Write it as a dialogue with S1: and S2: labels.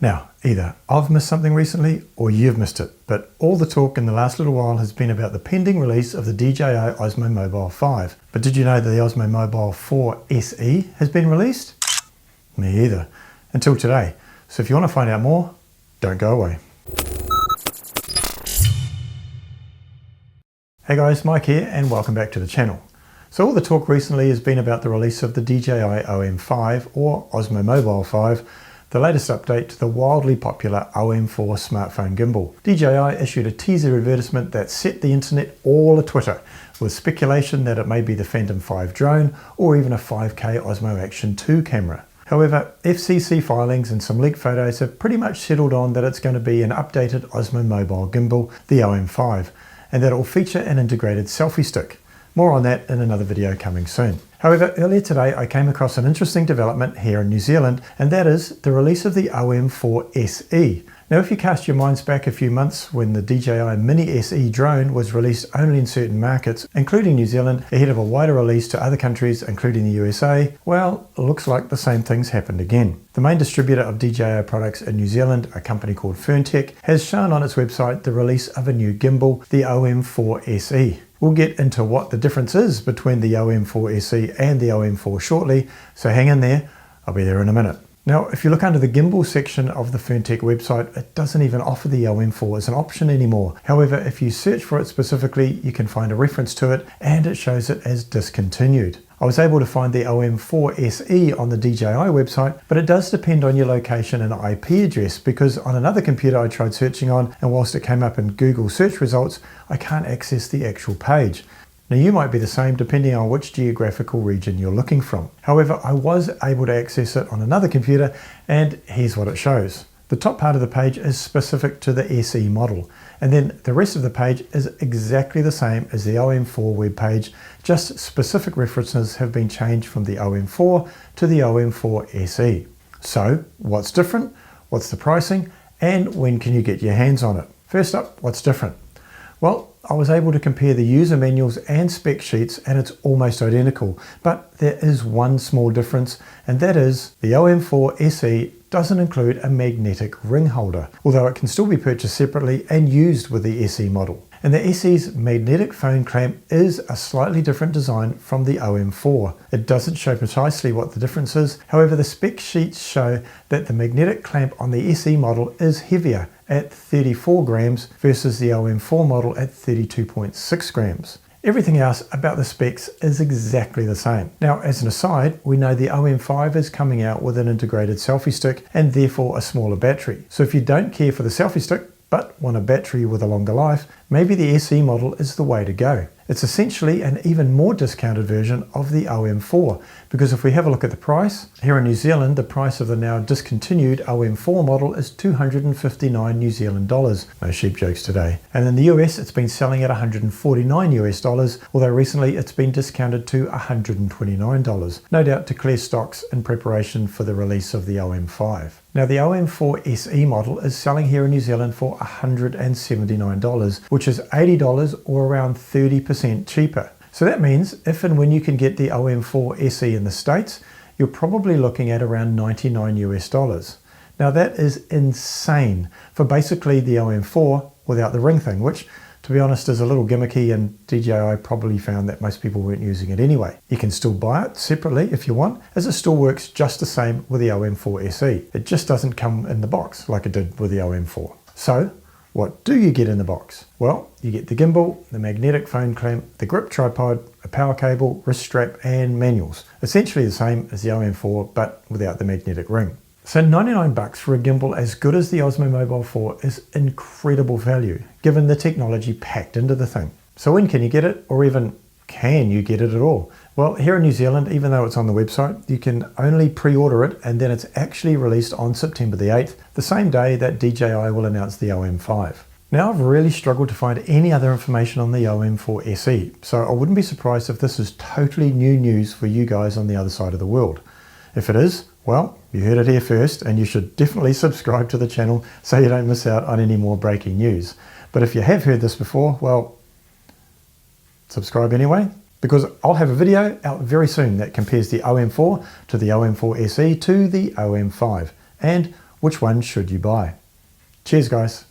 S1: Now, either I've missed something recently or you've missed it, but all the talk in the last little while has been about the pending release of the DJI Osmo Mobile 5. But did you know that the Osmo Mobile 4 SE has been released? Me either, until today. So if you want to find out more, don't go away. Hey guys, Mike here and welcome back to the channel. So all the talk recently has been about the release of the DJI OM5 or Osmo Mobile 5, the latest update to the wildly popular OM4 smartphone gimbal. DJI issued a teaser advertisement that set the internet all a-twitter, with speculation that it may be the Phantom 5 drone or even a 5K Osmo Action 2 camera. However, FCC filings and some leaked photos have pretty much settled on that it's going to be an updated Osmo Mobile gimbal, the OM5, and that it will feature an integrated selfie stick. More on that in another video coming soon. However, earlier today I came across an interesting development here in New Zealand, and that is the release of the OM4 SE. Now if you cast your minds back a few months when the DJI Mini SE drone was released only in certain markets, including New Zealand, ahead of a wider release to other countries including the USA, well, it looks like the same things happened again. The main distributor of DJI products in New Zealand, a company called Ferntech, has shown on its website the release of a new gimbal, the OM4 SE. We'll get into what the difference is between the OM4 SE and the OM4 shortly, so hang in there, I'll be there in a minute. Now, if you look under the gimbal section of the Ferntech website, it doesn't even offer the OM4 as an option anymore. However, if you search for it specifically, you can find a reference to it and it shows it as discontinued. I was able to find the OM4 SE on the DJI website, but it does depend on your location and IP address, because on another computer I tried searching on, and whilst it came up in Google search results, I can't access the actual page. Now you might be the same depending on which geographical region you're looking from. However, I was able to access it on another computer, and here's what it shows. The top part of the page is specific to the SE model, and then the rest of the page is exactly the same as the OM4 web page, just specific references have been changed from the OM4 to the OM4 SE. So what's different? What's the pricing? And when can you get your hands on it? First up, what's different? Well, I was able to compare the user manuals and spec sheets and it's almost identical, but there is one small difference, and that is the OM4 SE doesn't include a magnetic ring holder, although it can still be purchased separately and used with the SE model. And the SE's magnetic phone clamp is a slightly different design from the OM4. It doesn't show precisely what the difference is, however the spec sheets show that the magnetic clamp on the SE model is heavier at 34 grams versus the OM4 model at 32.6 grams. Everything else about the specs is exactly the same. Now, as an aside, we know the OM5 is coming out with an integrated selfie stick and therefore a smaller battery. So if you don't care for the selfie stick, but want a battery with a longer life, maybe the SE model is the way to go. It's essentially an even more discounted version of the OM4, because if we have a look at the price, here in New Zealand, the price of the now discontinued OM4 model is 259 New Zealand dollars. No sheep jokes today. And in the US, it's been selling at 149 US dollars, although recently it's been discounted to $129, no doubt to clear stocks in preparation for the release of the OM5. Now the OM4 SE model is selling here in New Zealand for $179, which is $80 or around 30% cheaper. So that means if and when you can get the OM4 SE in the States, you're probably looking at around 99 US dollars. Now that is insane for basically the OM4 without the ring thing, which to be honest is a little gimmicky, and DJI probably found that most people weren't using it anyway. You can still buy it separately if you want, as it still works just the same with the OM4 SE. It just doesn't come in the box like it did with the OM4. So what do you get in the box? Well, you get the gimbal, the magnetic phone clamp, the grip tripod, a power cable, wrist strap and manuals. Essentially the same as the OM4 but without the magnetic ring. So 99 bucks for a gimbal as good as the Osmo Mobile 4 is incredible value, given the technology packed into the thing. So when can you get it, or even can you get it at all? Well, here in New Zealand, even though it's on the website, you can only pre-order it, and then it's actually released on September the 8th, the same day that DJI will announce the OM5. Now I've really struggled to find any other information on the OM4 SE, so I wouldn't be surprised if this is totally new news for you guys on the other side of the world. If it is, well, you heard it here first, and you should definitely subscribe to the channel so you don't miss out on any more breaking news. But if you have heard this before, well, subscribe anyway, because I'll have a video out very soon that compares the OM4 to the OM4 SE to the OM5, and which one should you buy? Cheers guys.